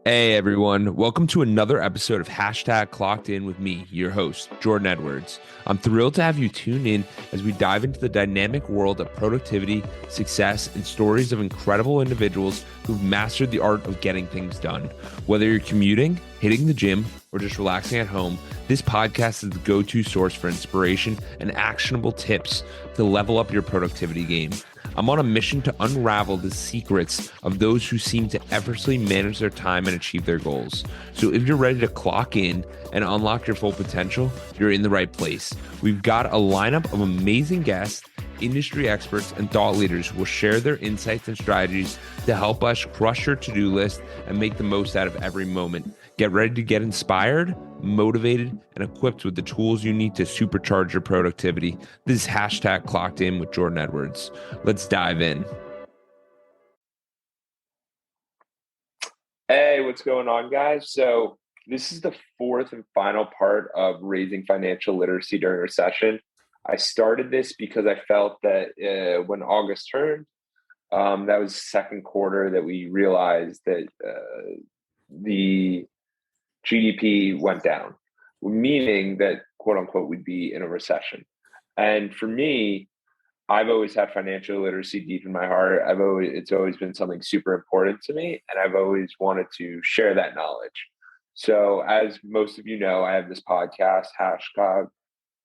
Hey everyone, welcome to another episode of Clockedin with me, your host, Jordan Edwards. I'm thrilled to have you tune in as we dive into the dynamic world of productivity, success, and stories of incredible individuals who've mastered the art of getting things done. Whether you're commuting, hitting the gym, or just relaxing at home, this podcast is the go-to source for inspiration and actionable tips to level up your productivity game. I'm on a mission to unravel the secrets of those who seem to effortlessly manage their time and achieve their goals. So if you're ready to clock in and unlock your full potential, you're in the right place. We've got a lineup of amazing guests, industry experts, and thought leaders who will share their insights and strategies to help us crush your to-do list and make the most out of every moment. Get ready to get inspired, motivated, and equipped with the tools you need to supercharge your productivity. This is Clocked In with Jordan Edwards. Let's dive in. Hey, what's going on, guys? So this is the fourth and final part of raising financial literacy during a recession. I started this because I felt that when August turned, that was the second quarter that we realized that the GDP went down, meaning that, quote unquote, we'd be in a recession. And for me, I've always had financial literacy deep in my heart. It's always been something super important to me, and I've always wanted to share that knowledge. So as most of you know, I have this podcast, hashtag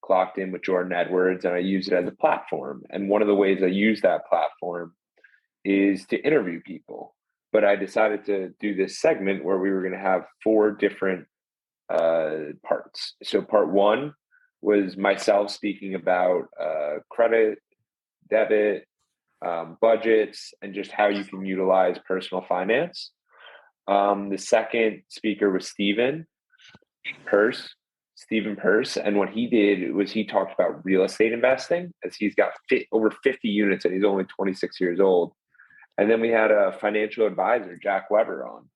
Clocked In with Jordan Edwards, and I use it as a platform. And one of the ways I use that platform is to interview people. But I decided to do this segment where we were going to have four different parts. So part one was myself speaking about credit, debit, budgets, and just how you can utilize personal finance. The second speaker was Stephen Purse. And what he did was he talked about real estate investing, as he's got over 50 units and he's only 26 years old. And then we had a financial advisor, Jack Weber, on.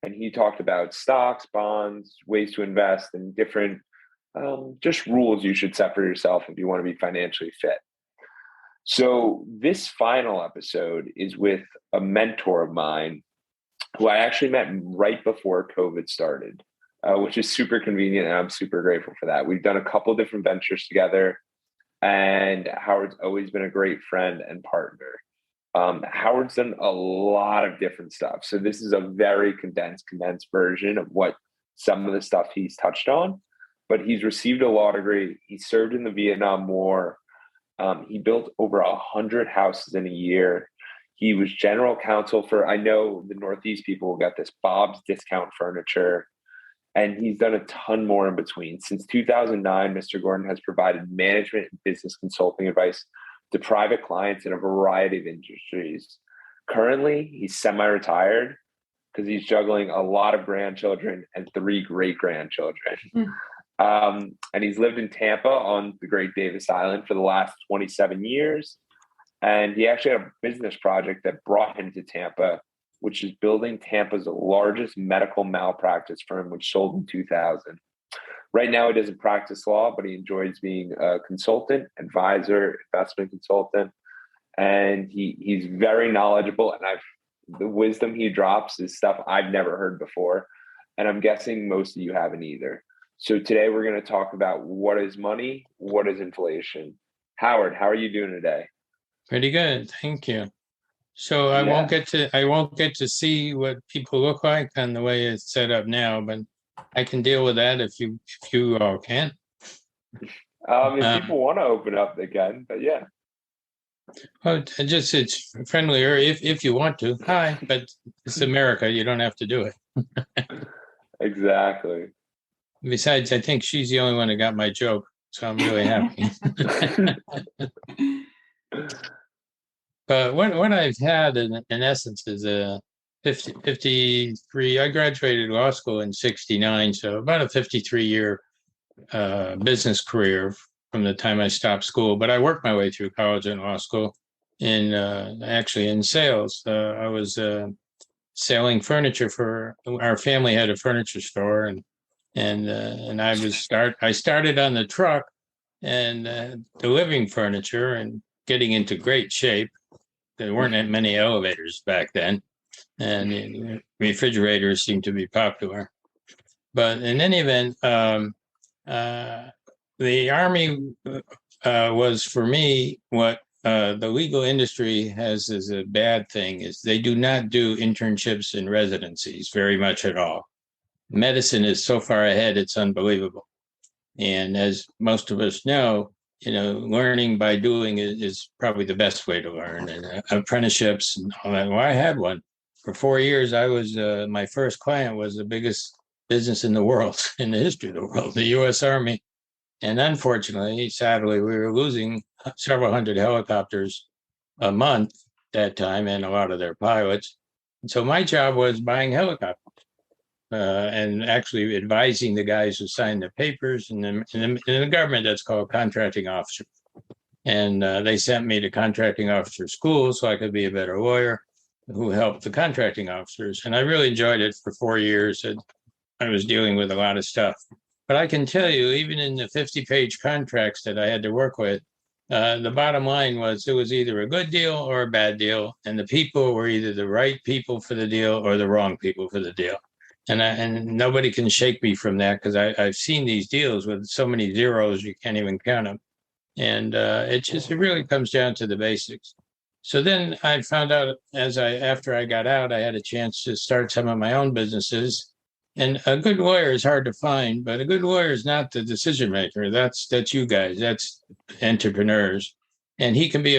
And he talked about stocks, bonds, ways to invest, and different just rules you should set for yourself if you want to be financially fit. So this final episode is with a mentor of mine who I actually met right before COVID started, which is super convenient, and I'm super grateful for that. We've done a couple different ventures together, and Howard's always been a great friend and partner. Howard's done a lot of different stuff. So this is a very condensed version of what some of the stuff he's touched on, but he's received a law degree. He served in the Vietnam War. He built over 100 houses in a year. He was general counsel for, I know the Northeast people will get this, Bob's Discount Furniture. And he's done a ton more in between. Since 2009, Mr. Gordon has provided management and business consulting advice to private clients in a variety of industries. Currently, he's semi-retired because he's juggling a lot of grandchildren and 3 great-grandchildren. And he's lived in Tampa on the Great Davis Island for the last 27 years. And he actually had a business project that brought him to Tampa, which is building Tampa's largest medical malpractice firm, which sold in 2000. Right now, he doesn't practice law, but he enjoys being a consultant, advisor, investment consultant, and he's very knowledgeable. And the wisdom he drops is stuff I've never heard before, and I'm guessing most of you haven't either. So today we're going to talk about what is money, what is inflation. Howard, how are you doing today? Pretty good, thank you. So I won't get to see what people look like on the way it's set up now, but I can deal with that if you all can. If people want to open up, they can. But yeah. Well, it's friendlier if you want to. Hi, but it's America. You don't have to do it. Exactly. Besides, I think she's the only one that got my joke, so I'm really happy. But what I've had in essence is a 53. I graduated law school in 69, so about a 53-year business career from the time I stopped school. But I worked my way through college and law school actually in sales. I was selling furniture for our family had a furniture store, and I started on the truck and delivering furniture and getting into great shape. There weren't that many elevators back then. and refrigerators seem to be popular. But in any event, the Army was for me what the legal industry has as a bad thing is they do not do internships and residencies very much at all. Medicine is so far ahead, it's unbelievable. And as most of us know, learning by doing is probably the best way to learn. And apprenticeships and all that. Well, I had one for 4 years. I was my first client was the biggest business in the world, in the history of the world, the U.S. Army. And unfortunately, sadly, we were losing several hundred helicopters a month that time, and a lot of their pilots. And so my job was buying helicopters. And actually advising the guys who signed the papers, and in the government, that's called contracting officer. And they sent me to contracting officer school so I could be a better lawyer who helped the contracting officers. And I really enjoyed it for 4 years. I was dealing with a lot of stuff. But I can tell you, even in the 50-page contracts that I had to work with, the bottom line was it was either a good deal or a bad deal. And the people were either the right people for the deal or the wrong people for the deal. And nobody can shake me from that because I've seen these deals with so many zeros you can't even count them. And it really comes down to the basics. So then I found out after I got out, I had a chance to start some of my own businesses. And a good lawyer is hard to find, but a good lawyer is not the decision maker. That's you guys. That's entrepreneurs. And he can be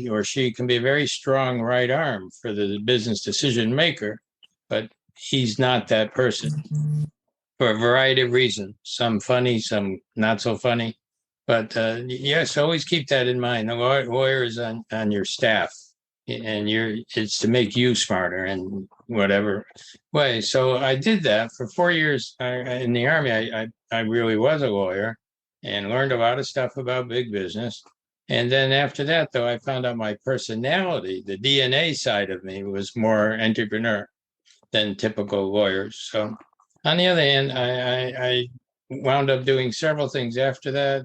or she can be a very strong right arm for the business decision maker, but he's not that person for a variety of reasons. Some funny, some not so funny. But yes, always keep that in mind. The lawyer is on your staff, and it's to make you smarter and whatever way. So I did that for 4 years in the Army. I really was a lawyer and learned a lot of stuff about big business. And then after that, though, I found out my personality, the DNA side of me, was more entrepreneur than typical lawyers. So on the other hand, I wound up doing several things after that.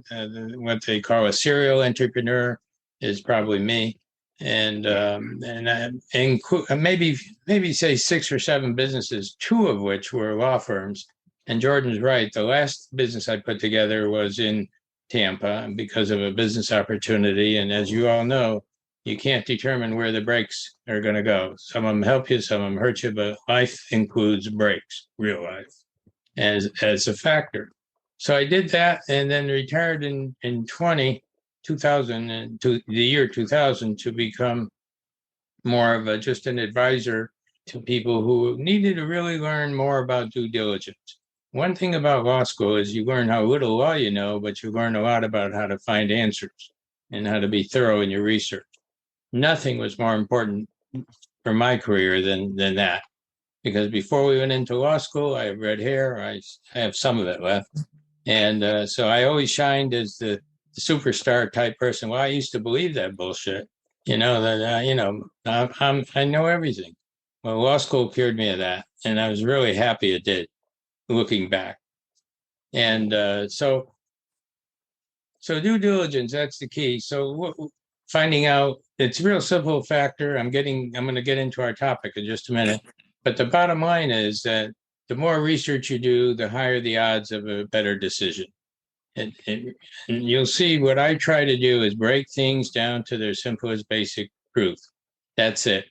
What they call a serial entrepreneur is probably me, and I include maybe say 6 or 7 businesses, 2 of which were law firms. And Jordan's right. The last business I put together was in Tampa because of a business opportunity, and as you all know, you can't determine where the breaks are going to go. Some of them help you, some of them hurt you, but life includes breaks, real life, as a factor. So I did that and then retired in 2000, and to the year 2000, to become more of just an advisor to people who needed to really learn more about due diligence. One thing about law school is you learn how little law you know, but you learn a lot about how to find answers and how to be thorough in your research. Nothing was more important for my career than that. Because before we went into law school, I have red hair. I have some of it left. And so I always shined as the superstar type person. Well, I used to believe that bullshit, that, I know everything. Well, law school cured me of that. And I was really happy it did, looking back. And so due diligence, that's the key. So finding out, it's a real simple factor. I'm going to get into our topic in just a minute. But the bottom line is that the more research you do, the higher the odds of a better decision. And you'll see what I try to do is break things down to their simplest basic truth. That's it.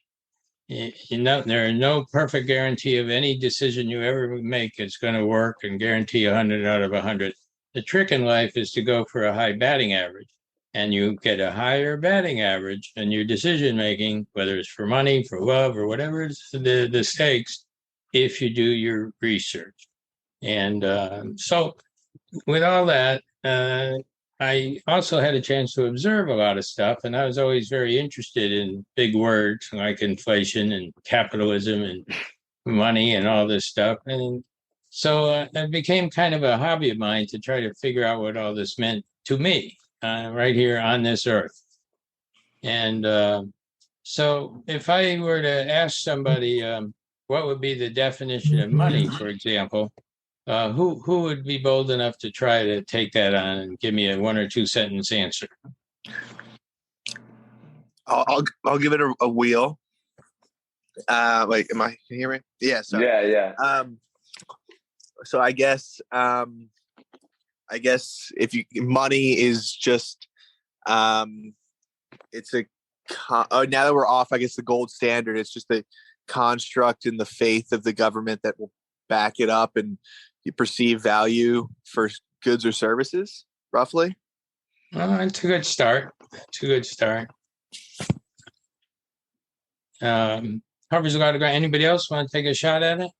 There are no perfect guarantee of any decision you ever make is going to work and guarantee 100 out of 100. The trick in life is to go for a high batting average, and you get a higher batting average in your decision making, whether it's for money, for love, or whatever is the stakes, if you do your research. And so with all that, I also had a chance to observe a lot of stuff, and I was always very interested in big words like inflation and capitalism and money and all this stuff. And so it became kind of a hobby of mine to try to figure out what all this meant to me right here on this earth. And so if I were to ask somebody what would be the definition of money, for example, who would be bold enough to try to take that on and give me a 1 or 2 sentence answer? I'll give it a wheel. Wait, can you hear me? Yeah, sorry. Yeah. So I guess if money is just, it's now that we're off, I guess the gold standard, it's just a construct in the faith of the government that will back it up, and you perceive value for goods or services, roughly. It's a good start. Covers a lot of ground. Anybody else want to take a shot at it?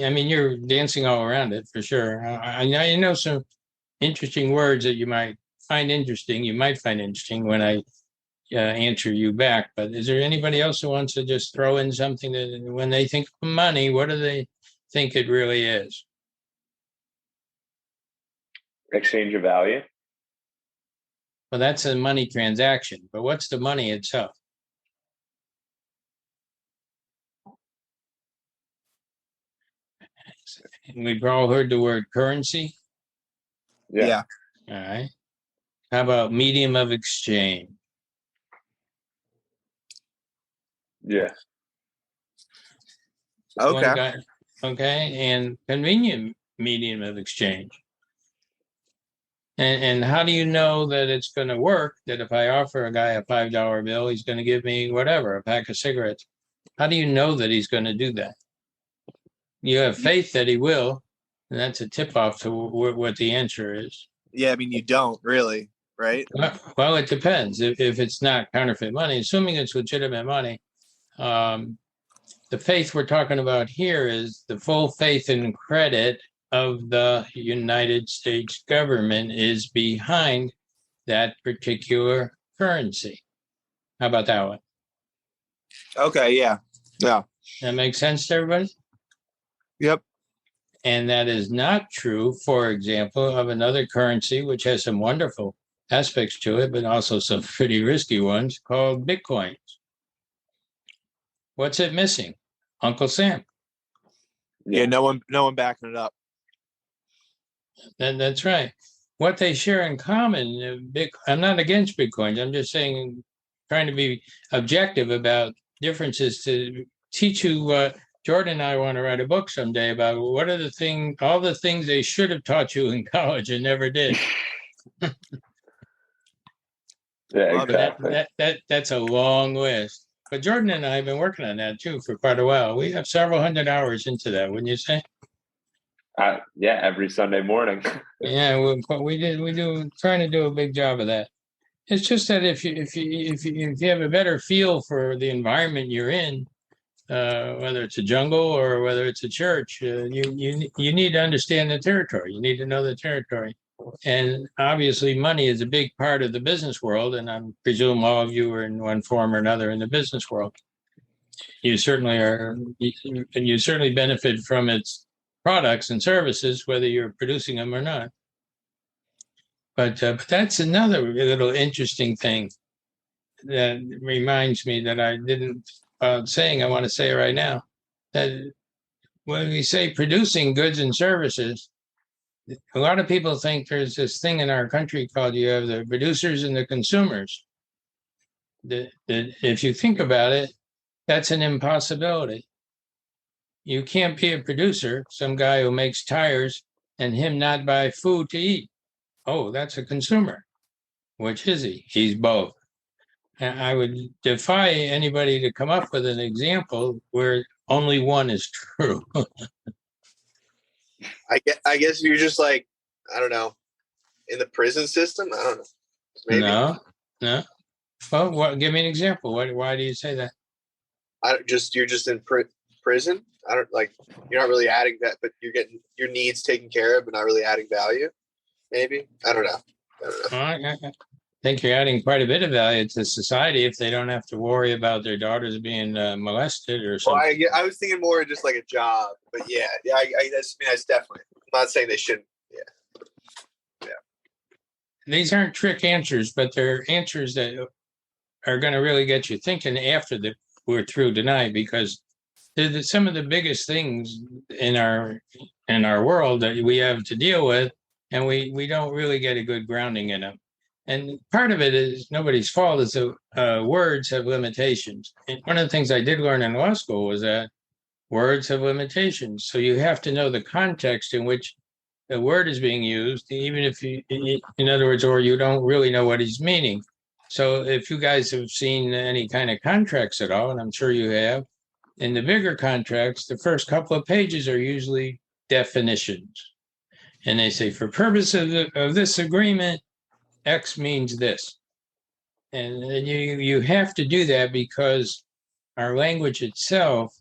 I mean, you're dancing all around it for sure. I know some interesting words that you might find interesting. You might find interesting when I answer you back. But is there anybody else who wants to just throw in something that when they think of money, what do they think it really is? Exchange of value. Well, that's a money transaction. But what's the money itself? We've all heard the word currency. Yeah. All right. How about medium of exchange? Yeah. Okay. Okay. And convenient medium of exchange. And how do you know that it's going to work? That if I offer a guy a $5 bill, he's going to give me whatever, a pack of cigarettes. How do you know that he's going to do that? You have faith that he will, and that's a tip-off to what the answer is. Yeah, I mean, you don't really, right? Well, it depends. If it's not counterfeit money, assuming it's legitimate money, the faith we're talking about here is the full faith and credit of the United States government is behind that particular currency. How about that one? Okay, yeah. That makes sense to everybody? Yep. And that is not true, for example, of another currency, which has some wonderful aspects to it, but also some pretty risky ones, called Bitcoins. What's it missing? Uncle Sam. Yeah, no one backing it up. That's right. What they share in common, I'm not against Bitcoins. I'm just saying, trying to be objective about differences to teach you what Jordan and I want to write a book someday about what are all the things they should have taught you in college and never did. Yeah, exactly. That's a long list. But Jordan and I have been working on that too for quite a while. We have several hundred hours into that, wouldn't you say? Yeah, every Sunday morning. Yeah, we do trying to do a big job of that. It's just that if you have a better feel for the environment you're in, whether it's a jungle or whether it's a church, you need to understand the territory. You need to know the territory, and obviously, money is a big part of the business world. And I presume all of you are in one form or another in the business world. You certainly are, and you certainly benefit from its products and services, whether you're producing them or not. But that's another little interesting thing that reminds me that I didn't saying. I want to say right now that when we say producing goods and services, a lot of people think there's this thing in our country called you have the producers and the consumers. That if you think about it, that's an impossibility. You can't be a producer, some guy who makes tires, and him not buy food to eat. Oh, that's a consumer. Which is he? He's both. And I would defy anybody to come up with an example where only one is true. I guess you're just like, I don't know, in the prison system. I don't know. Maybe. No. Well, give me an example. Why do you say that? You're just in prison. I don't like. You're not really adding that, but you're getting your needs taken care of, but not really adding value. Maybe I don't know. I think you're adding quite a bit of value to society if they don't have to worry about their daughters being molested or something. Well, I was thinking more just like a job, but yeah. That's definitely. I'm not saying they shouldn't. Yeah. These aren't trick answers, but they're answers that are going to really get you thinking after we're through tonight, because they're some of the biggest things in our world that we have to deal with, and we don't really get a good grounding in them. And part of it is nobody's fault, is that words have limitations. And one of the things I did learn in law school was that words have limitations. So you have to know the context in which the word is being used, even if you, in other words, or you don't really know what he's meaning. So if you guys have seen any kind of contracts at all, and I'm sure you have, in the bigger contracts, the first couple of pages are usually definitions. And they say, for purposes of this agreement, X means this. And you have to do that because our language itself,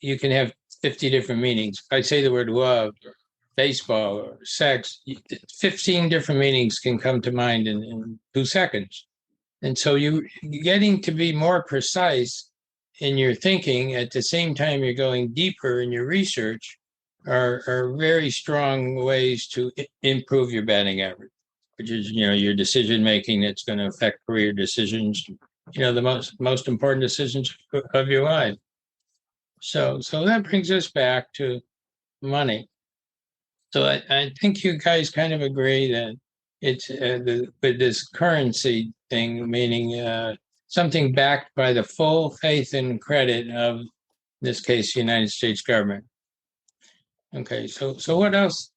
you can have 50 different meanings. If I say the word love, or baseball, or sex, 15 different meanings can come to mind in 2 seconds. And so you getting to be more precise in your thinking at the same time you're going deeper in your research are very strong ways to improve your batting average, which is, your decision making that's going to affect career decisions, the most important decisions of your life. So that brings us back to money. So I think you guys kind of agree that it's with this currency thing, meaning something backed by the full faith and credit of, in this case, the United States government. Okay, so what else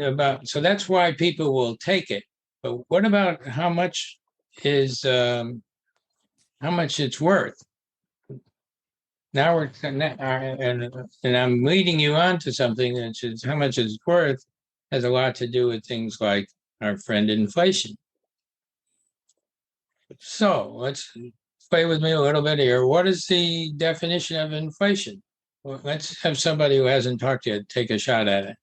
about? So that's why people will take it. But what about how much is how much it's worth? Now and I'm leading you on to something that is how much it's worth has a lot to do with things like our friend inflation. So let's play with me a little bit here. What is the definition of inflation? Well, let's have somebody who hasn't talked yet take a shot at it.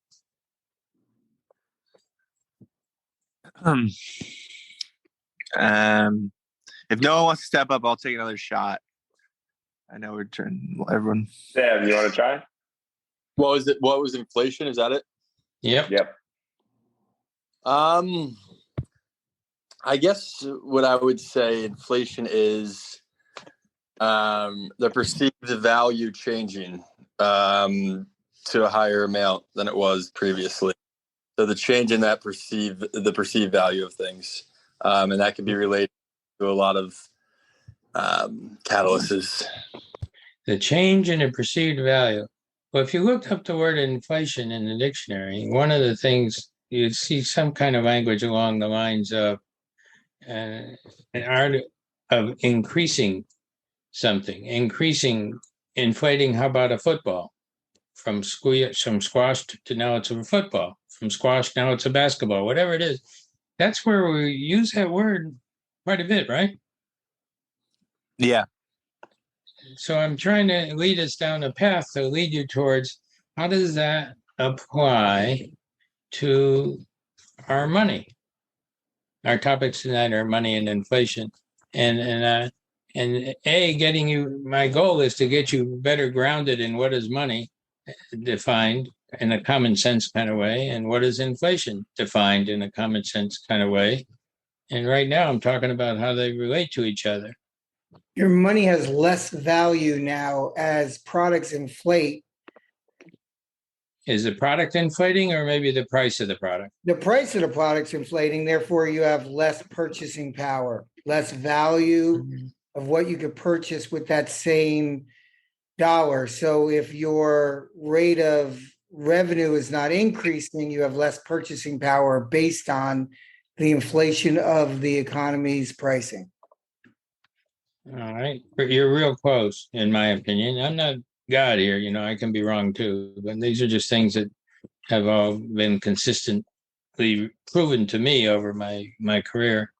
If no one wants to step up, I'll take another shot. I know we're turning everyone. Sam, you want to try? What was it? What was inflation? Is that it? Yep. I guess what I would say inflation is the perceived value changing to a higher amount than it was previously. So the change in that perceived value of things, and that can be related to a lot of catalysts. The change in the perceived value. Well, if you looked up the word inflation in the dictionary, one of the things you'd see some kind of language along the lines of an art of increasing something, inflating. How about a football? From squash to now it's a football. From squash now it's a basketball. Whatever it is, that's where we use that word quite a bit, right? Yeah. So I'm trying to lead us down a path to lead you towards how does that apply to our money? Our topics tonight are money and inflation, and getting you. My goal is to get you better grounded in what is money defined in a common sense kind of way, and what is inflation defined in a common sense kind of way. And right now, I'm talking about how they relate to each other. Your money has less value now as products inflate. Is the product inflating, or maybe the price of the product? The price of the product's inflating, therefore you have less purchasing power, less value of what you could purchase with that same dollar. So if your rate of revenue is not increasing, you have less purchasing power based on the inflation of the economy's pricing. All right. You're real close, in my opinion. I'm not God here, I can be wrong too, but these are just things that have all been consistently proven to me over my career.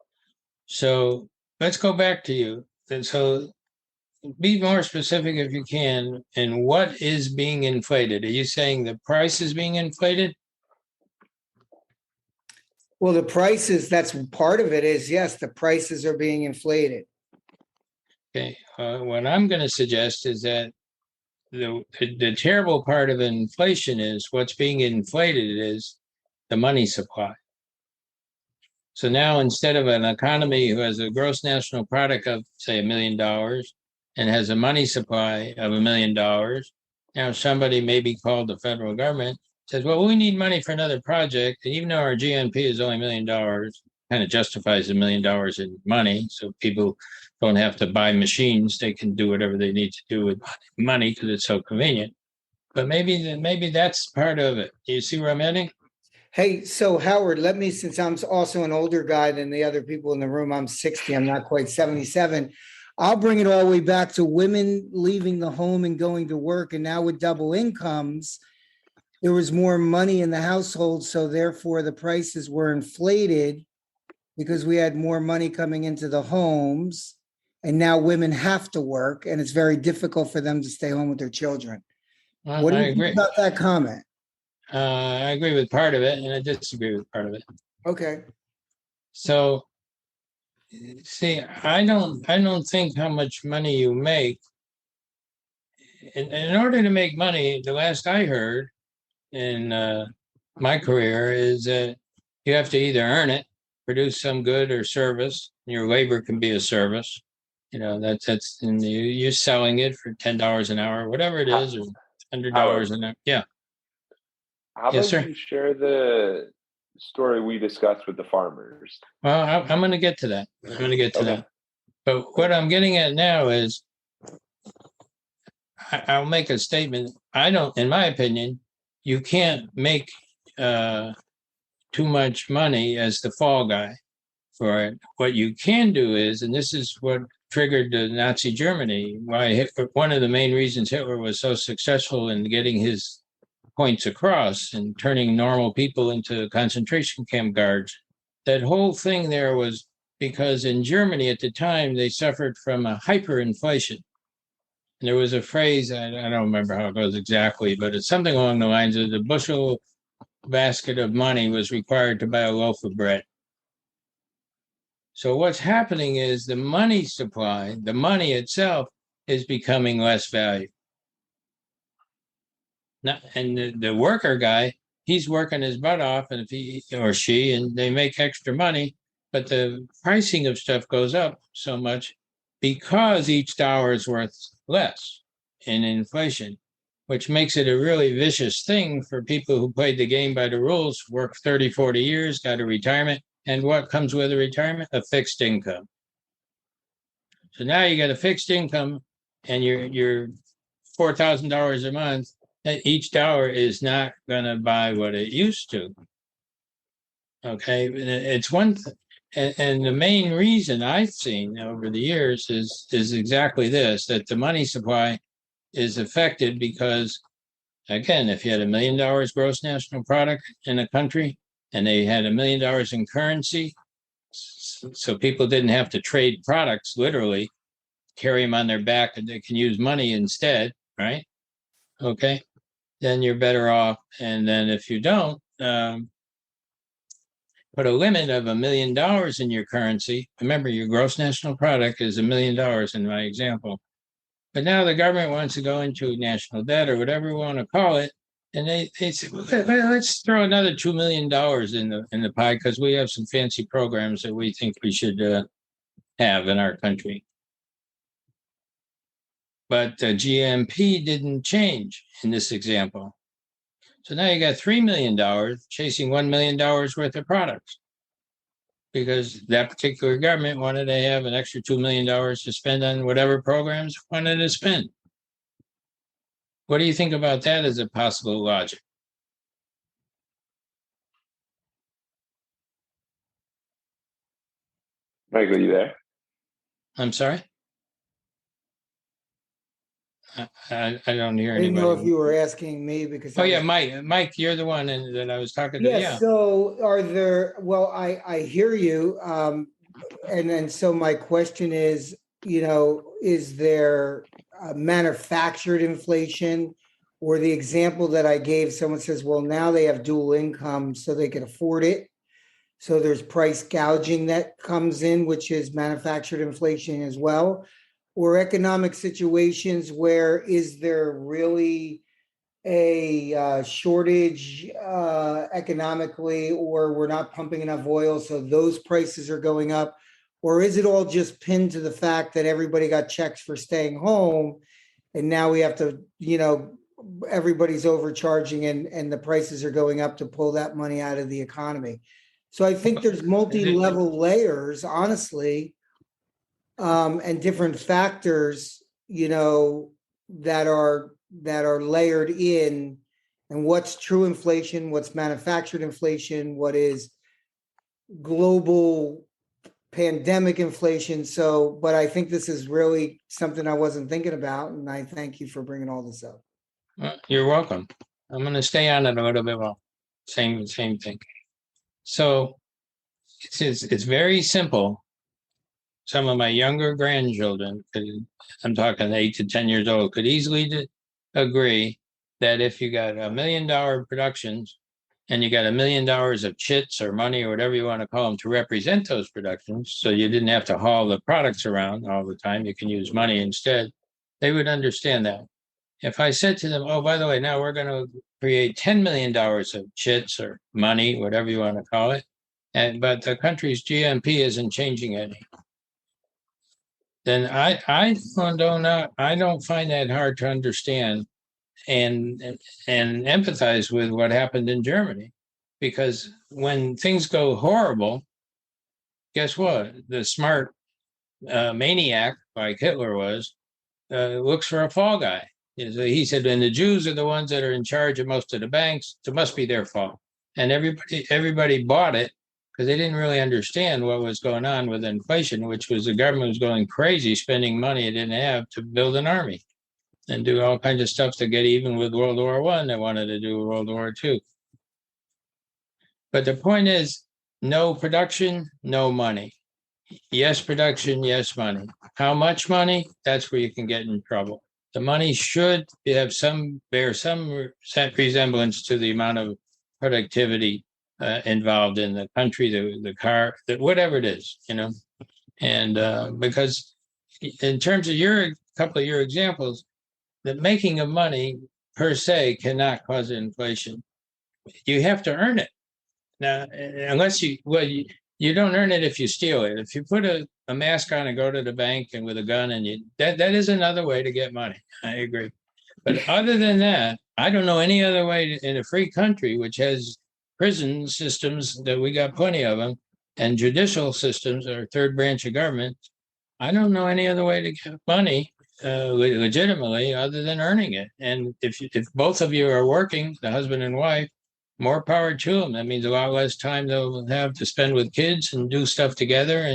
So let's go back to you. And so be more specific if you can. And what is being inflated? Are you saying the price is being inflated? Well, the prices, that's part of it is, yes, the prices are being inflated. Okay. What I'm going to suggest is that the terrible part of inflation is what's being inflated is the money supply. So now instead of an economy who has a gross national product of, say, $1 million and has a money supply of $1 million, now somebody maybe called the federal government, says, well, we need money for another project. And even though our GNP is only $1 million, kind of justifies $1 million in money. So people don't have to buy machines. They can do whatever they need to do with money because it's so convenient. But maybe that's part of it. You see where I'm heading? Hey, so Howard, let me, since I'm also an older guy than the other people in the room, I'm 60, I'm not quite 77. I'll bring it all the way back to women leaving the home and going to work. And now with double incomes, there was more money in the household. So therefore the prices were inflated because we had more money coming into the homes. And now women have to work and it's very difficult for them to stay home with their children. What do I you agree. think about that comment? I agree with part of it, and I disagree with part of it. Okay. So, see, I don't think how much money you make. In order to make money, the last I heard in my career is that you have to either earn it, produce some good or service. Your labor can be a service. That's and you're selling it for $10 an hour, whatever it is, or $100 an hour. Yeah. How Yes, about sir. you share the story we discussed with the farmers? Well, I'm going to get to that. I'm going to get to Okay. that. But what I'm getting at now is I'll make a statement. In my opinion, you can't make too much money as the fall guy for it. What you can do is, and this is what triggered the Nazi Germany, one of the main reasons Hitler was so successful in getting his points across and turning normal people into concentration camp guards. That whole thing there was because in Germany at the time, they suffered from a hyperinflation. And there was a phrase, I don't remember how it goes exactly, but it's something along the lines of the bushel basket of money was required to buy a loaf of bread. So what's happening is the money supply, the money itself, is becoming less valuable. And the worker guy, he's working his butt off, and if he or she, and they make extra money, but the pricing of stuff goes up so much because each dollar is worth less in inflation, which makes it a really vicious thing for people who played the game by the rules, worked 30, 40 years, got a retirement. And what comes with a retirement? A fixed income. So now you got a fixed income and you're $4,000 a month. Each dollar is not going to buy what it used to. Okay, it's one thing. And the main reason I've seen over the years is exactly this, that the money supply is affected because, again, if you had $1 million gross national product in a country and they had $1 million in currency, so people didn't have to trade products, literally carry them on their back and they can use money instead, right? Okay, then you're better off. And then if you don't, put a limit of $1 million in your currency. Remember, your gross national product is $1 million in my example. But now the government wants to go into national debt or whatever we want to call it. And they say, let's throw another $2 million in the pie because we have some fancy programs that we think we should have in our country. But GMP didn't change in this example. So now you got $3 million chasing $1 million worth of products because that particular government wanted to have an extra $2 million to spend on whatever programs wanted to spend. What do you think about that as a possible logic? Michael, you there? I'm sorry? I don't hear I didn't know if anybody. you were asking me because. Oh, yeah, Mike, you're the one that I was talking to. Yeah, Yeah. so I hear you. And then so my question is, is there manufactured inflation? Or the example that I gave, someone says, well, now they have dual income so they can afford it. So there's price gouging that comes in, which is manufactured inflation as well. Or economic situations where is there really a shortage economically, or we're not pumping enough oil, so those prices are going up? Or is it all just pinned to the fact that everybody got checks for staying home and now we have to, everybody's overcharging and the prices are going up to pull that money out of the economy? So I think there's multi-level layers, honestly, and different factors, that are layered in, and what's true inflation, what's manufactured inflation, what is global pandemic inflation. So, but I think this is really something I wasn't thinking about, and I thank you for bringing all this up. You're welcome. I'm going to stay on it a little bit more. Same thing. So it's very simple. Some of my younger grandchildren, I'm talking 8 to 10 years old, could easily agree that if you got $1 million productions and you got $1 million of chits or money or whatever you want to call them to represent those productions, so you didn't have to haul the products around all the time, you can use money instead, they would understand that. If I said to them, oh, by the way, now we're going to create $10 million of chits or money, whatever you want to call it, but the country's GNP isn't changing any, then I don't find that hard to understand and empathize with what happened in Germany, because when things go horrible, guess what? The smart maniac, like Hitler was, looks for a fall guy. He said, and the Jews are the ones that are in charge of most of the banks, so it must be their fault. And everybody bought it because they didn't really understand what was going on with inflation, which was the government was going crazy spending money it didn't have to build an army and do all kinds of stuff to get even with World War I. They wanted to do World War II. But the point is, no production, no money. Yes, production, yes, money. How much money? That's where you can get in trouble. The money should bear some resemblance to the amount of productivity involved in the country, the car, whatever it is, And because in terms of couple of your examples, the making of money per se cannot cause inflation. You have to earn it. Now, unless you don't earn it if you steal it. If you put a mask on and go to the bank and with a gun, and that is another way to get money. I agree. But other than that, I don't know any other way in a free country, which has prison systems that we got plenty of them, and judicial systems or third branch of government. I don't know any other way to get money legitimately other than earning it. And if both of you are working, the husband and wife, more power to them. That means a lot less time they'll have to spend with kids and do stuff together,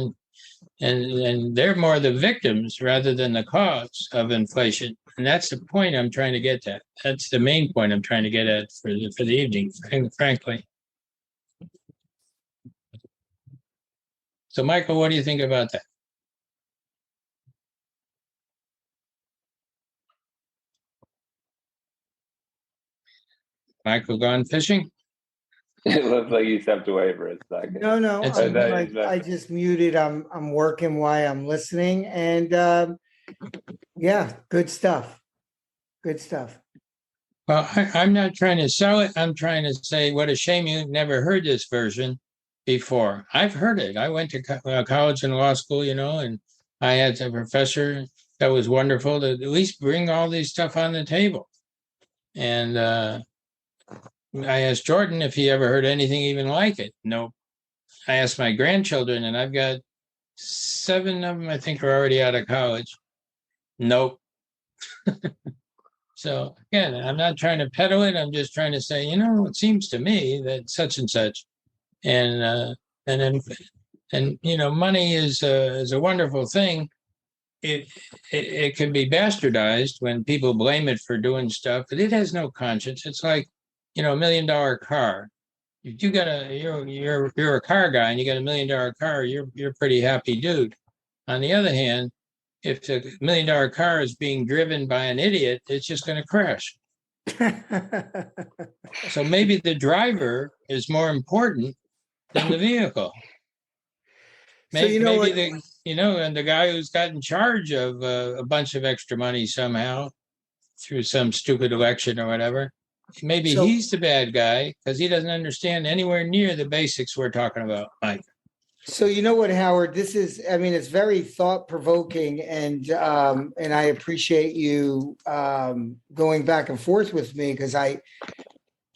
and they're more the victims rather than the cause of inflation. And that's the point I'm trying to get at. That's the main point I'm trying to get at for the evening, frankly. So, Michael, what do you think about that? Michael gone fishing? It looks like you stepped away for a second. No, I just muted. I'm working while I'm listening, and yeah, good stuff. Good stuff. Well, I'm not trying to sell it. I'm trying to say what a shame you never heard this version before. I've heard it. I went to college and law school, and I had a professor that was wonderful to at least bring all these stuff on the table. And I asked Jordan if he ever heard anything even like it. Nope. I asked my grandchildren, and I've got 7 of them, I think, are already out of college. Nope. So again, I'm not trying to peddle it. I'm just trying to say, it seems to me that such and such, and money is a wonderful thing. It can be bastardized when people blame it for doing stuff, but it has no conscience. It's like, $1 million car. If you're a car guy and you got $1 million car, you're a pretty happy dude. On the other hand, if the $1 million car is being driven by an idiot, it's just going to crash. So maybe the driver is more important than the vehicle. Maybe and the guy who's got in charge of a bunch of extra money somehow through some stupid election or whatever, maybe he's the bad guy because he doesn't understand anywhere near the basics we're talking about, Mike. So you know what, Howard, this is, it's very thought provoking, and I appreciate you going back and forth with me, because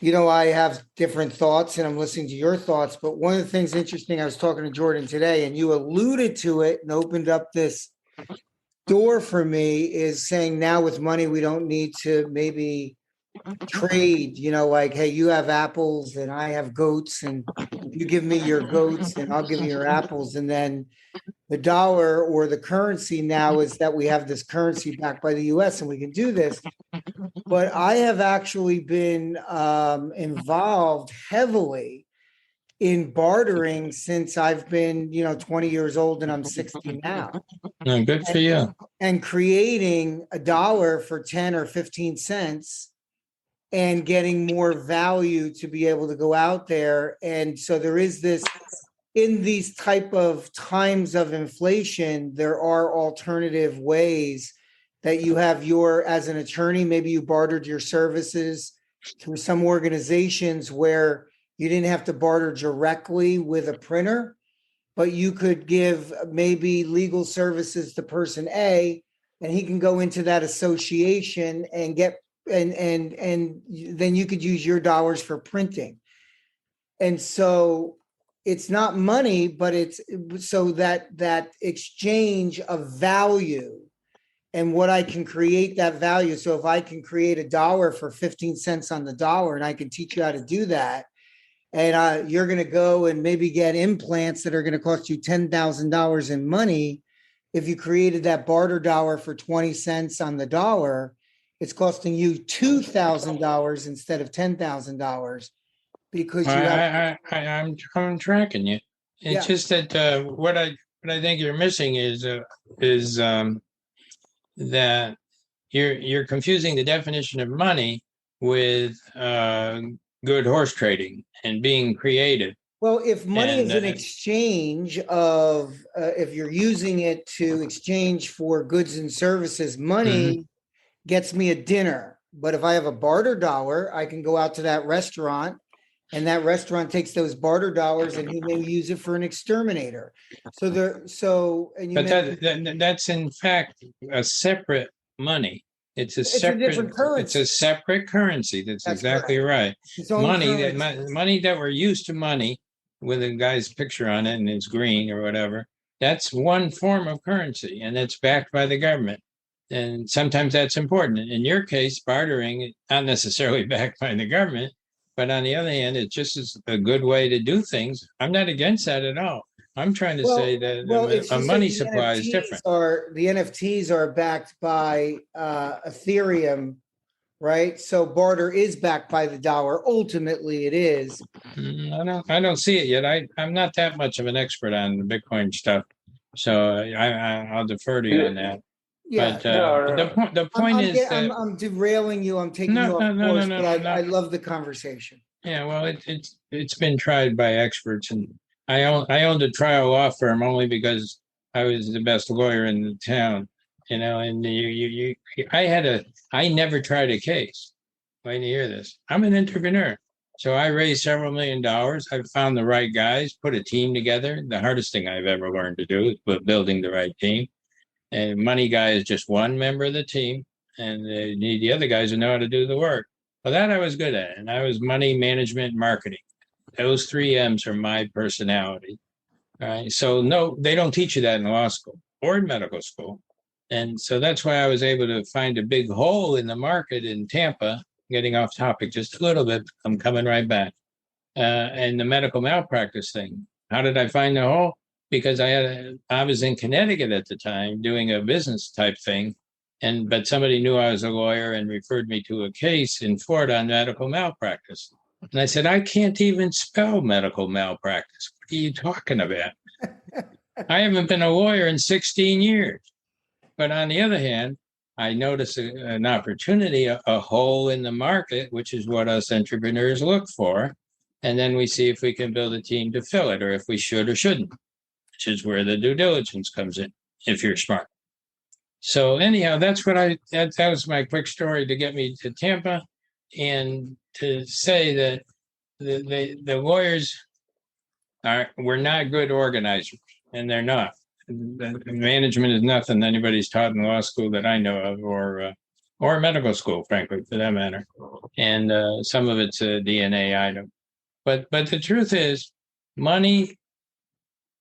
I have different thoughts and I'm listening to your thoughts, but one of the things interesting, I was talking to Jordan today and you alluded to it and opened up this door for me, is saying now with money, we don't need to maybe trade, like, hey, you have apples and I have goats and you give me your goats and I'll give you your apples. And then the dollar or the currency now is that we have this currency backed by the US and we can do this. But I have actually been involved heavily in bartering since I've been, 20 years old and I'm 60 now. No, good for you. And creating a dollar for 10 or 15 cents and getting more value to be able to go out there. And so there is this, in these type of times of inflation, there are alternative ways that you have as an attorney, maybe you bartered your services through some organizations where you didn't have to barter directly with a printer, but you could give maybe legal services to person A, and he can go into that association and get, and then you could use your dollars for printing. And so it's not money, but it's so that exchange of value and what I can create that value. So if I can create a dollar for 15 cents on the dollar, and I can teach you how to do that, and you're going to go and maybe get implants that are going to cost you $10,000 in money. If you created that barter dollar for 20 cents on the dollar, it's costing you $2,000 instead of $10,000 because you have. I'm tracking you. It's Yeah. just that what I think you're missing is that you're confusing the definition of money with good horse trading and being creative. Well, if money is an exchange of, if you're using it to exchange for goods and services, money gets me a dinner. But if I have a barter dollar, I can go out to that restaurant and that restaurant takes those barter dollars and he may use it for an exterminator. That's in fact a separate money. It's a different currency. It's a separate currency. That's exactly correct. Right. Money that we're used to money with a guy's picture on it and it's green or whatever. That's one form of currency and it's backed by the government. And sometimes that's important. In your case, bartering, not necessarily backed by the government, but on the other hand, it just is a good way to do things. I'm not against that at all. I'm trying to say that a money supply is different. The NFTs are backed by Ethereum, right? So barter is backed by the dollar. Ultimately, it is. I don't see it yet. I'm not that much of an expert on the Bitcoin stuff, so I'll defer to you on that. Yeah, but the point is that I'm derailing you. I'm taking you off course, but I love the conversation. Yeah, well, it's been tried by experts, and I owned a trial law firm only because I was the best lawyer in the town, and I never tried a case. Wait to hear this. I'm an entrepreneur, so I raised several $1 million. I found the right guys, put a team together. The hardest thing I've ever learned to do is building the right team. And money guy is just one member of the team, and they need the other guys who know how to do the work. Well, that I was good at, and I was money management marketing. Those 3 M's are my personality. All right. So no, they don't teach you that in law school or in medical school. And so that's why I was able to find a big hole in the market in Tampa, getting off topic just a little bit. I'm coming right back. And the medical malpractice thing. How did I find the hole? Because I was in Connecticut at the time doing a business type thing. But somebody knew I was a lawyer and referred me to a case in Florida on medical malpractice. And I said, I can't even spell medical malpractice. What are you talking about? I haven't been a lawyer in 16 years. But on the other hand, I noticed an opportunity, a hole in the market, which is what us entrepreneurs look for. And then we see if we can build a team to fill it or if we should or shouldn't, which is where the due diligence comes in, if you're smart. So anyhow, that was my quick story to get me to Tampa and to say that the lawyers were not good organizers, and they're not. The management is nothing anybody's taught in law school that I know of, or or medical school, frankly, for that matter. And some of it's a DNA item. But the truth is, money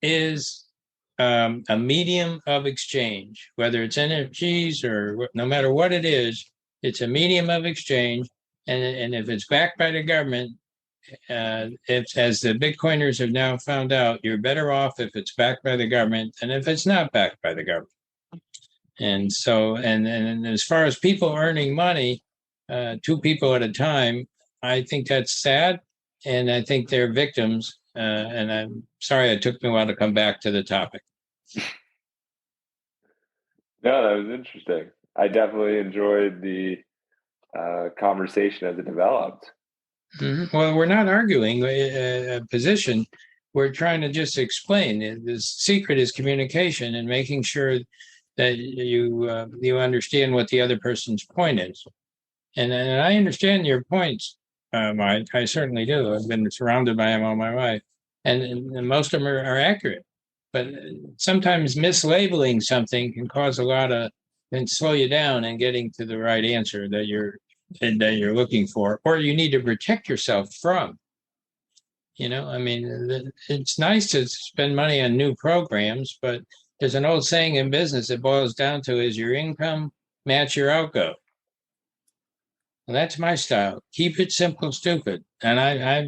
is a medium of exchange, whether it's energies or no matter what it is, it's a medium of exchange. And if it's backed by the government, it's as the Bitcoiners have now found out, you're better off if it's backed by the government than if it's not backed by the government. And so, and as far as people earning money, two people at a time, I think that's sad, and I think they're victims. And I'm sorry it took me a while to come back to the topic. No, that was interesting. I definitely enjoyed the conversation as it developed. Mm-hmm. Well, we're not arguing a position. We're trying to just explain. The secret is communication and making sure that you understand what the other person's point is. And I understand your points, Mike. I certainly do. I've been surrounded by them all my life, and most of them are accurate. But sometimes mislabeling something can cause a lot of can slow you down in getting to the right answer that you're looking for, or you need to protect yourself from. I mean, it's nice to spend money on new programs, but there's an old saying in business that boils down to is your income match your outgo. Well, that's my style. Keep it simple, stupid. And I've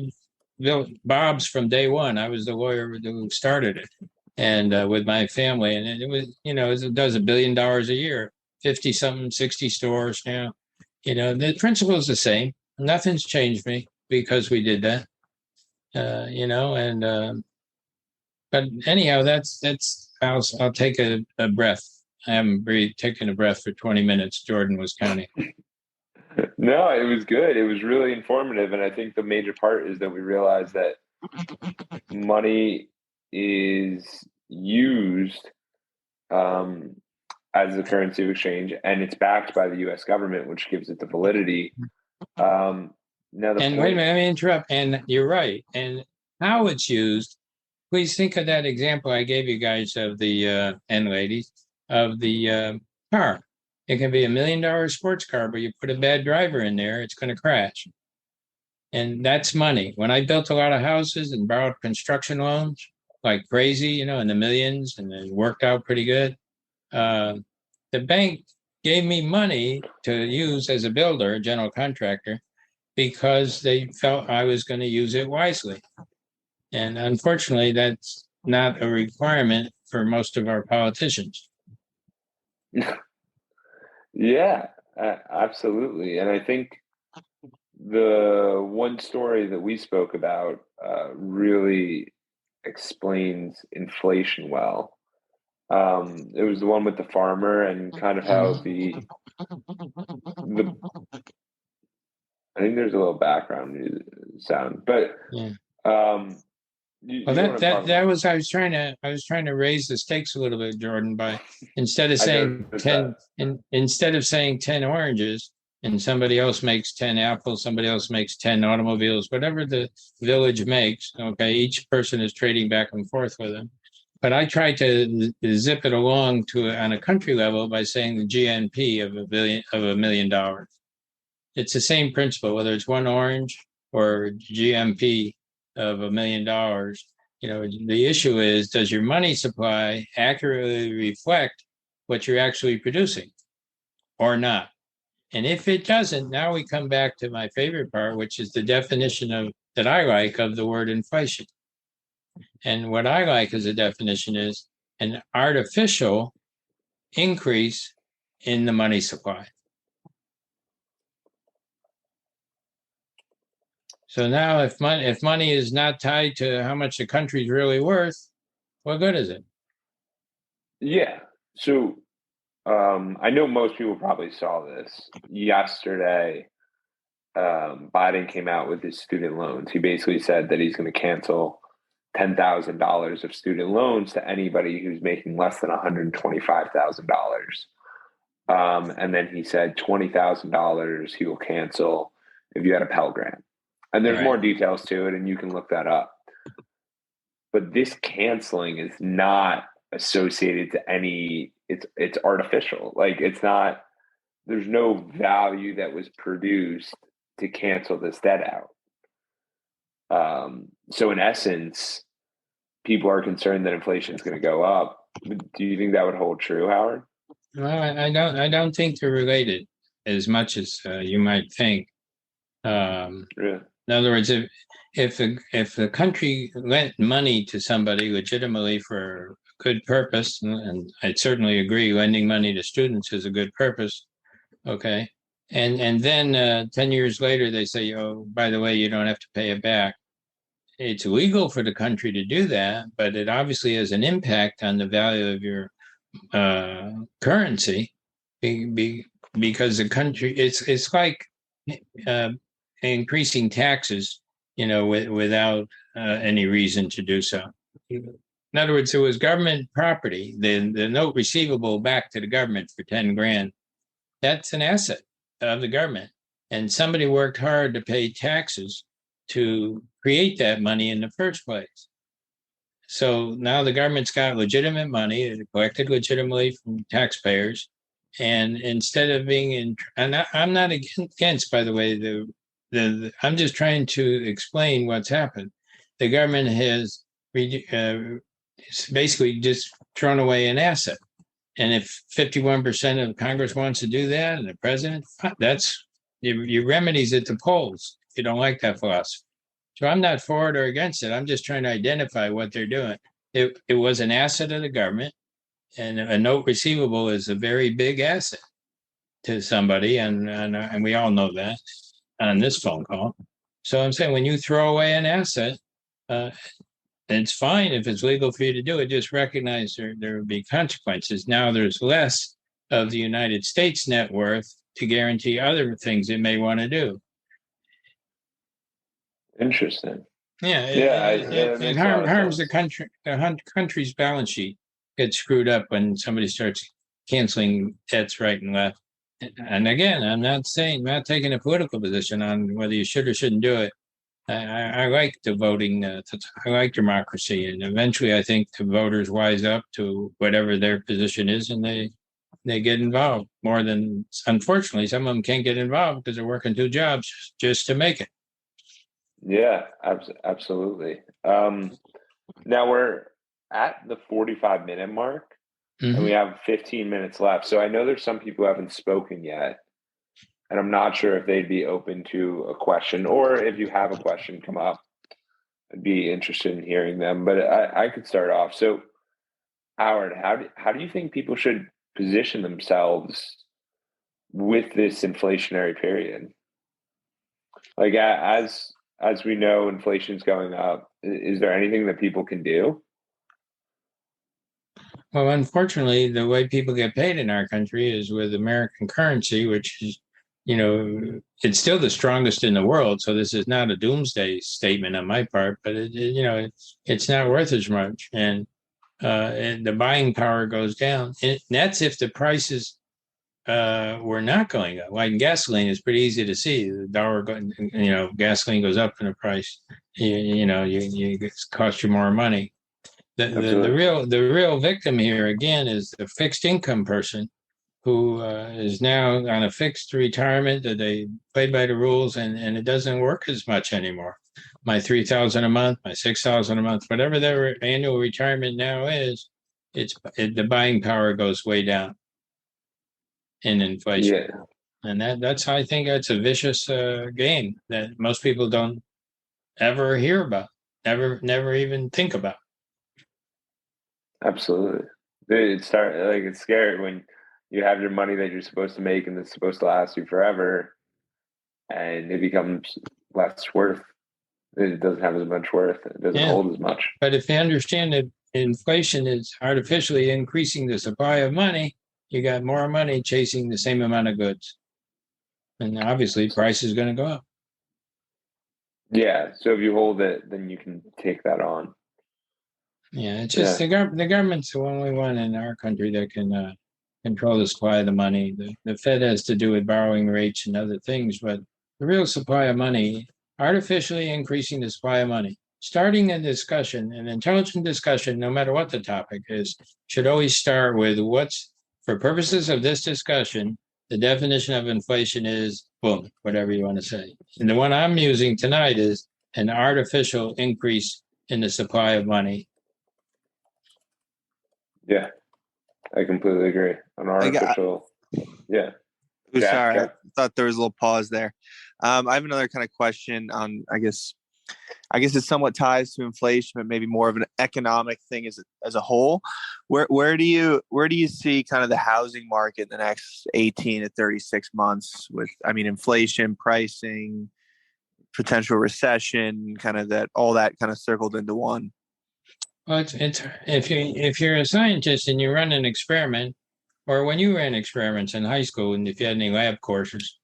built Bob's from day one. I was the lawyer who started it, and with my family, and it was, it does $1 billion a year, 50 something, 60 stores now. The principle is the same. Nothing's changed me because we did that. But anyhow, that's. I'll take a breath. I haven't taken a breath for 20 minutes. Jordan was counting. No, it was good. It was really informative. And I think the major part is that we realize that money is used as the currency of exchange, and it's backed by the U.S. government, which gives it the validity. Now, wait a minute, let me interrupt. And you're right. And how it's used, please think of that example I gave you guys of the, and ladies, of the car. It can be $1 million sports car, but you put a bad driver in there, it's going to crash. And that's money. When I built a lot of houses and borrowed construction loans like crazy, in the millions, and it worked out pretty good. The bank gave me money to use as a builder, a general contractor, because they felt I was going to use it wisely. And unfortunately, that's not a requirement for most of our politicians. Yeah, absolutely. And I think the one story that we spoke about really explains inflation well. It was the one with the farmer and kind of how the I think there's a little background sound, but yeah. You That was I was trying to raise the stakes a little bit, Jordan, by instead of saying 10 instead of saying 10 oranges and somebody else makes 10 apples, somebody else makes 10 automobiles, whatever the village makes. Okay, each person is trading back and forth with them. But I tried to zip it along on a country level by saying the GNP of $1 million. It's the same principle, whether it's one orange or GMP of $1 million. The issue is, does your money supply accurately reflect what you're actually producing or not? And if it doesn't, now we come back to my favorite part, which is the definition that I like of the word inflation. And what I like as a definition is an artificial increase in the money supply. So now if money is not tied to how much the country's really worth, what good is it? Yeah. So I know most people probably saw this yesterday. Biden came out with his student loans. He basically said that he's going to cancel $10,000 of student loans to anybody who's making less than $125,000. And then he said $20,000 he will cancel if you had a Pell Grant. And there's more details to it, and you can look that up. But this canceling is not associated to any. It's artificial. Like, it's not there's no value that was produced to cancel this debt out. So in essence, people are concerned that inflation is going to go up. Do you think that would hold true, Howard? Well, I don't think they're related as much as you might think. Really? In other words, if the country lent money to somebody legitimately for a good purpose, and I'd certainly agree, lending money to students is a good purpose. Okay, and then 10 years later they say, oh, by the way, you don't have to pay it back. It's illegal for the country to do that, but it obviously has an impact on the value of your currency, because the country, it's like uh, increasing taxes, without any reason to do so. In other words, it was government property. The note receivable back to the government for 10 grand, that's an asset of the government. And somebody worked hard to pay taxes to create that money in the first place. So now the government's got legitimate money, it collected legitimately from taxpayers. And instead of being in, and I'm not against, by the way, I'm just trying to explain what's happened. The government has basically just thrown away an asset. And if 51% of Congress wants to do that, and the president, that's your remedies at the polls. If you don't like that philosophy. So I'm not for it or against it. I'm just trying to identify what they're doing. It was an asset of the government, and a note receivable is a very big asset to somebody, and we all know that on this phone call. So I'm saying when you throw away an asset, it's fine if it's legal for you to do it. Just recognize there will be consequences. Now there's less of the United States net worth to guarantee other things it may want to do. Interesting. Yeah, it harms the country's balance sheet. Gets screwed up when somebody starts canceling debts right and left. And again, I'm not taking a political position on whether you should or shouldn't do it. I like the voting. I like democracy, and eventually, I think the voters wise up to whatever their position is, and they get involved more than. Unfortunately, some of them can't get involved because they're working 2 jobs just to make it. Yeah, absolutely. Now we're at the 45-minute mark, and we have 15 minutes left. So I know there's some people who haven't spoken yet, and I'm not sure if they'd be open to a question, or if you have a question come up, I'd be interested in hearing them. But I could start off. So, Howard, how do you think people should position themselves with this inflationary period? Like as we know, inflation's going up. Is there anything that people can do? Well, unfortunately, the way people get paid in our country is with American currency, which is, it's still the strongest in the world. So this is not a doomsday statement on my part, but it's not worth as much, and the buying power goes down. And that's if the prices were not going up. Like gasoline is pretty easy to see. The dollar, gasoline goes up in the price. It costs you more money. The real victim here again is the fixed income person who is now on a fixed retirement that they played by the rules, and it doesn't work as much anymore. My $3,000 a month, my $6,000 a month, whatever their annual retirement now is, the buying power goes way down in inflation. Yeah. And that's how I think that's a vicious game that most people don't ever hear about, never even think about. Absolutely. It's scary when you have your money that you're supposed to make and it's supposed to last you forever, and it becomes less worth. It doesn't have as much worth. It doesn't hold as much. But if you understand that inflation is artificially increasing the supply of money, you got more money chasing the same amount of goods. And obviously price is going to go up. Yeah. So if you hold it, then you can take that on. Yeah, it's just the government's the only one in our country that can control the supply of the money. The Fed has to do with borrowing rates and other things, but the real supply of money, artificially increasing the supply of money, starting a discussion, an intelligent discussion, no matter what the topic is, should always start with for purposes of this discussion, the definition of inflation is boom, whatever you want to say. And the one I'm using tonight is an artificial increase in the supply of money. Yeah, I completely agree. An artificial, yeah. Sorry, Jack. I thought there was a little pause there. I have another kind of question on, I guess it somewhat ties to inflation, but maybe more of an economic thing as a whole. Where do you see kind of the housing market in the next 18 to 36 months with, I mean, inflation, pricing, potential recession, kind of that, all that kind of circled into one? Well, it's if you're a scientist and you run an experiment, or when you ran experiments in high school, and if you had any lab courses,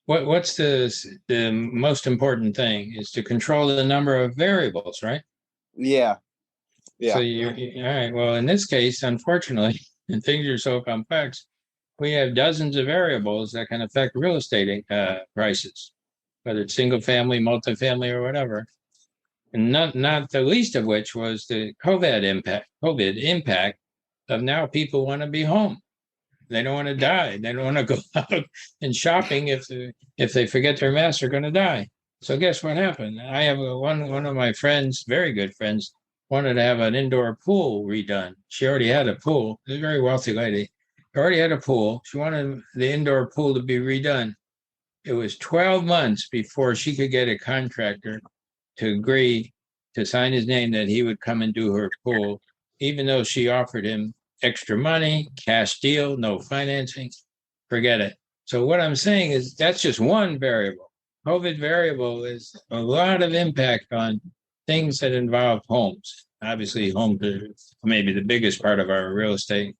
what's the most important thing is to control the number of variables, right? Yeah. So all right. Well, in this case, unfortunately, and things are so complex, we have dozens of variables that can affect real estate prices, whether it's single family, multifamily, or whatever. And not the least of which was the COVID impact of now people want to be home. They don't want to die. They don't want to go out and shopping if they forget their masks, they're going to die. So guess what happened? I have one of my friends, very good friends, wanted to have an indoor pool redone. She already had a pool. She's a very wealthy lady. Already had a pool. She wanted the indoor pool to be redone. It was 12 months before she could get a contractor to agree to sign his name that he would come and do her pool, even though she offered him extra money, cash deal, no financing, forget it. So what I'm saying is that's just one variable. COVID variable is a lot of impact on things that involve homes. Obviously, homes are maybe the biggest part of our real estate.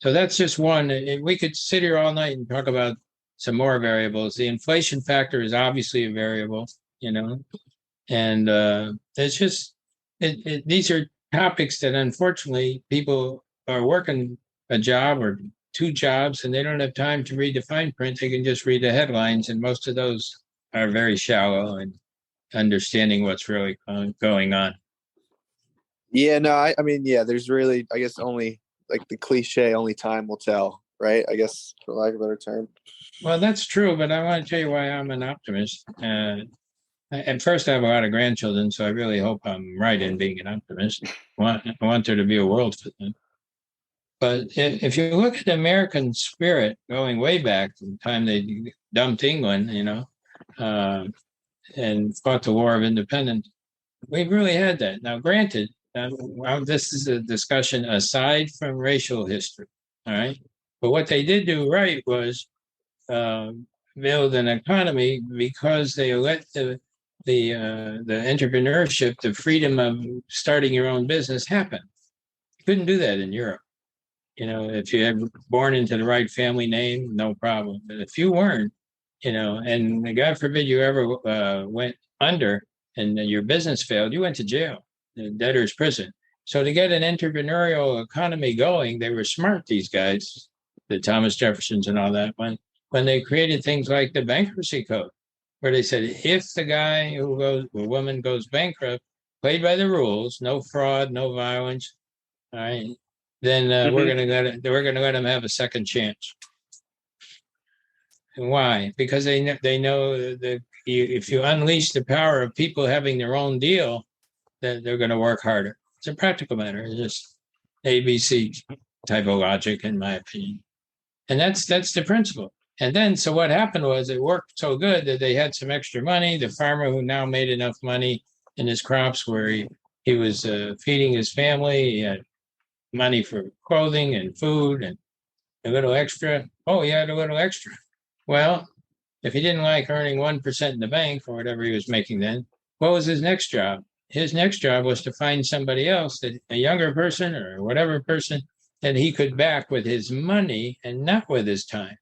So that's just one. We could sit here all night and talk about some more variables. The inflation factor is obviously a variable, and it's just these are topics that unfortunately people are working a job or two jobs and they don't have time to read the fine print. They can just read the headlines, and most of those are very shallow in understanding what's really going on. Yeah, no, I mean, yeah, there's really, I guess, only like the cliche, only time will tell, right? I guess, for lack of a better term. Well, that's true, but I want to tell you why I'm an optimist. At first, I have a lot of grandchildren, so I really hope I'm right in being an optimist. I want there to be a world for them. But if you look at the American spirit going way back to the time they dumped England, and fought the War of Independence, we really had that. Now, granted, this is a discussion aside from racial history, all right? But what they did do right was build an economy because they let the entrepreneurship, the freedom of starting your own business happen. You couldn't do that in Europe. If you had born into the right family name, no problem. But if you weren't, and God forbid you ever went under and your business failed, you went to jail, the debtor's prison. So to get an entrepreneurial economy going, they were smart, these guys, the Thomas Jeffersons and all that, when they created things like the bankruptcy code, where they said if the guy or woman goes bankrupt, played by the rules, no fraud, no violence, all right, then we're going to let them have a second chance. And why? Because they know that if you unleash the power of people having their own deal, then they're going to work harder. It's a practical matter. It's just ABC type of logic, in my opinion. And that's the principle. And then, so what happened was it worked so good that they had some extra money. The farmer who now made enough money in his crops where he was feeding his family, he had money for clothing and food and a little extra. Oh, he had a little extra. Well, if he didn't like earning 1% in the bank or whatever he was making then, what was his next job? His next job was to find somebody else, a younger person or whatever person that he could back with his money and not with his time.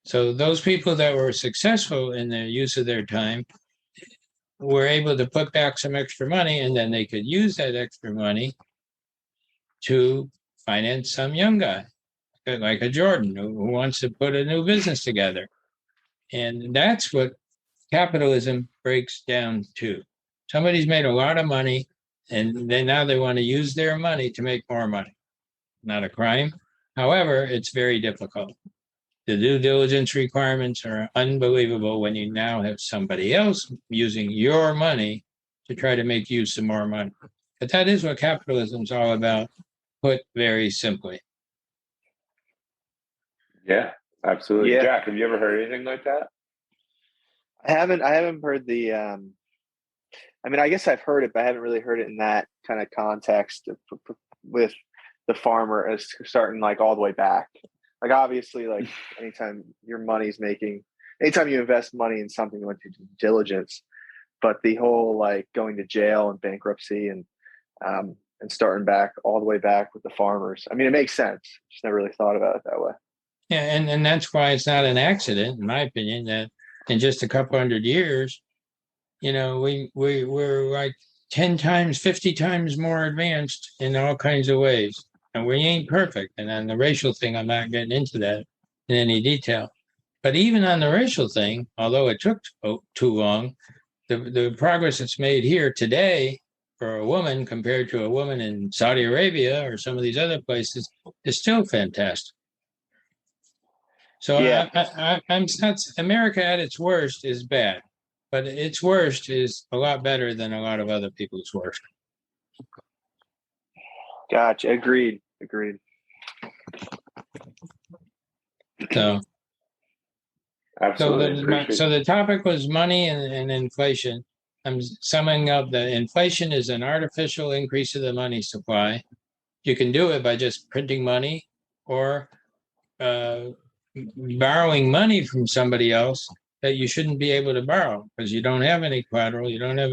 So those people that were successful in the use of their time were able to put back some extra money, and then they could use that extra money to finance some young guy, like a Jordan, who wants to put a new business together. And that's what capitalism breaks down to. Somebody's made a lot of money, and now they want to use their money to make more money. Not a crime. However, it's very difficult. The due diligence requirements are unbelievable when you now have somebody else using your money to try to make you some more money. But that is what capitalism is all about, put very simply. Yeah, absolutely. Yeah. Jack, have you ever heard anything like that? I haven't heard the I mean, I guess I've heard it, but I haven't really heard it in that kind of context with the farmer as starting like all the way back. Like obviously, like anytime you invest money in something, you want to do diligence. But the whole like going to jail and bankruptcy and starting back all the way back with the farmers. I mean, it makes sense. Just never really thought about it that way. Yeah, and that's why it's not an accident, in my opinion, that in just a couple hundred years, we're like 10 times, 50 times more advanced in all kinds of ways. And we ain't perfect. And on the racial thing, I'm not getting into that in any detail. But even on the racial thing, although it took too long, the progress that's made here today for a woman compared to a woman in Saudi Arabia or some of these other places is still fantastic. So Yeah. I'm not, America at its worst is bad, but its worst is a lot better than a lot of other people's worst. Gotcha. Agreed. So, Absolutely. so the topic was money and inflation. I'm summing up that inflation is an artificial increase of the money supply. You can do it by just printing money or borrowing money from somebody else that you shouldn't be able to borrow because you don't have any collateral, you don't have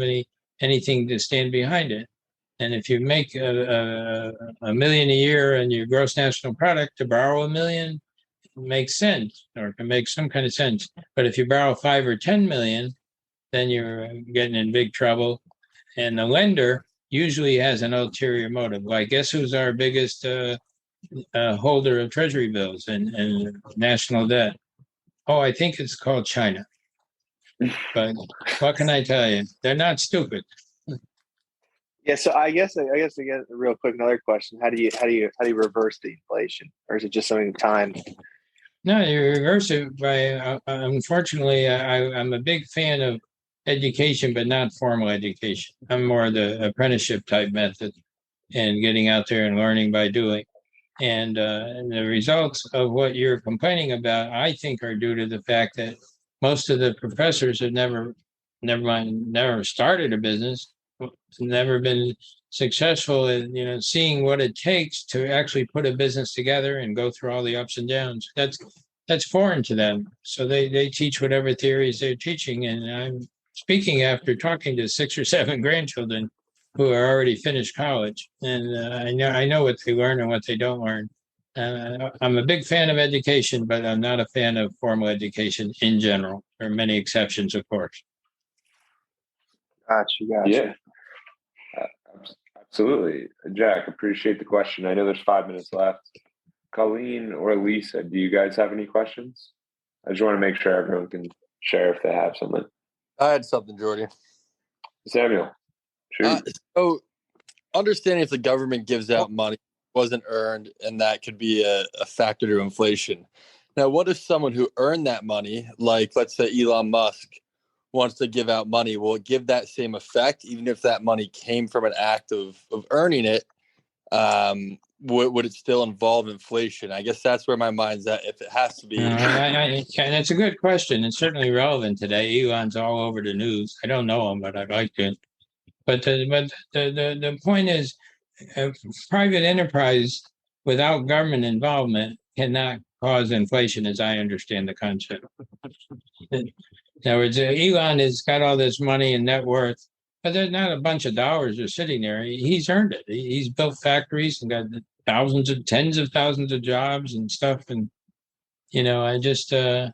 anything to stand behind it. And if you make a million a year in your gross national product, to borrow $1 million makes sense or can make some kind of sense. But if you borrow 5 or 10 million, then you're getting in big trouble. And the lender usually has an ulterior motive. Like, guess who's our biggest holder of treasury bills and national debt? Oh, I think it's called China. But what can I tell you? They're not stupid. Yeah, so I guess again, real quick, another question: how do you reverse the inflation, or is it just something time? No, you reverse it by. Unfortunately, I'm a big fan of education, but not formal education. I'm more the apprenticeship type method and getting out there and learning by doing. And the results of what you're complaining about, I think, are due to the fact that most of the professors have never started a business, never been successful in seeing what it takes to actually put a business together and go through all the ups and downs. That's foreign to them. So they teach whatever theories they're teaching. And I'm speaking after talking to 6 or 7 grandchildren who are already finished college, and I know what they learn and what they don't learn. I'm a big fan of education, but I'm not a fan of formal education in general. There are many exceptions, of course. Gotcha. Yeah, absolutely. Jack, appreciate the question. I know there's 5 minutes left. Colleen or Lisa, do you guys have any questions? I just want to make sure everyone can share if they have something. I had something, Jordy. Samuel, shoot. So, understanding if the government gives out money wasn't earned, and that could be a factor to inflation. Now, what if someone who earned that money, like let's say Elon Musk, wants to give out money? Will it give that same effect, even if that money came from an act of earning it? Would it still involve inflation? I guess that's where my mind's at. If it has to be, and it's a good question. It's certainly relevant today. Elon's all over the news. I don't know him, but I'd like to. But the point is, private enterprise without government involvement cannot cause inflation, as I understand the concept. In other words, Elon has got all this money and net worth, but there's not a bunch of dollars are sitting there. He's earned it. He's built factories and got tens of thousands of jobs and stuff. And I just I'm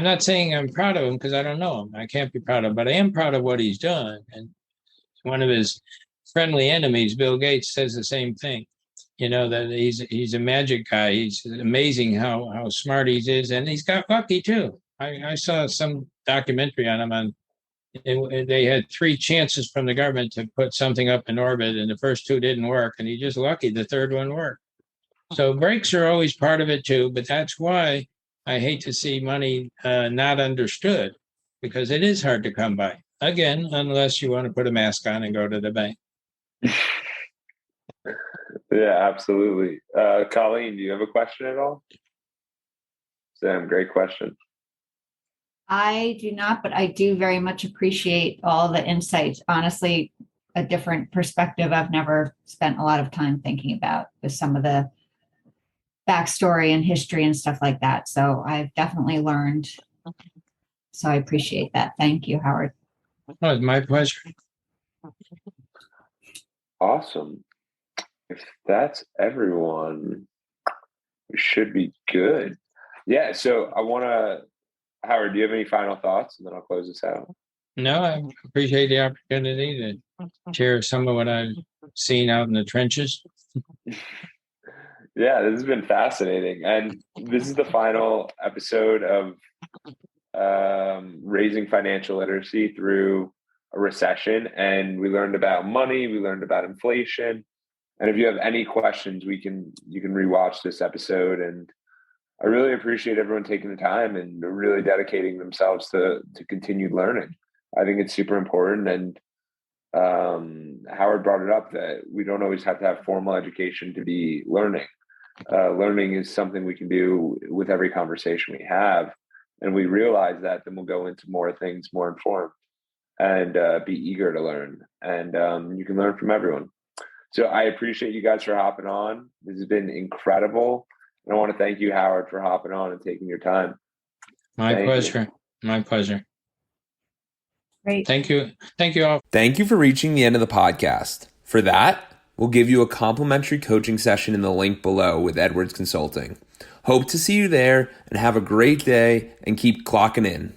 not saying I'm proud of him because I don't know him. I can't be proud of him, but I am proud of what he's done. And one of his friendly enemies, Bill Gates, says the same thing. That he's a magic guy. He's amazing how smart he is, and he's got lucky too. I saw some documentary on him. They had 3 chances from the government to put something up in orbit, and the first 2 didn't work, and he just lucky the third one worked. So breaks are always part of it too, but that's why I hate to see money not understood, because it is hard to come by. Again, unless you want to put a mask on and go to the bank. Yeah, absolutely. Colleen, do you have a question at all? Sam, great question. I do not, but I do very much appreciate all the insights. Honestly, a different perspective I've never spent a lot of time thinking about with some of the backstory and history and stuff like that. So I've definitely learned. So I appreciate that. Thank you, Howard. Oh, it's my pleasure. Awesome. If that's everyone, we should be good. Yeah, so Howard, do you have any final thoughts? And then I'll close this out. No, I appreciate the opportunity to share some of what I've seen out in the trenches. Yeah, this has been fascinating. And this is the final episode of raising financial literacy through a recession. And we learned about money, we learned about inflation. And if you have any questions, you can rewatch this episode. And I really appreciate everyone taking the time and really dedicating themselves to continued learning. I think it's super important. And Howard brought it up that we don't always have to have formal education to be learning. Learning is something we can do with every conversation we have. And we realize that, then we'll go into more things more informed and be eager to learn. And you can learn from everyone. So I appreciate you guys for hopping on. This has been incredible. And I want to thank you, Howard, for hopping on and taking your time. My pleasure. My pleasure. Great. Thank you. Thank you all. Thank you for reaching the end of the podcast. For that, we'll give you a complimentary coaching session in the link below with Edwards Consulting. Hope to see you there, and have a great day and keep clocking in.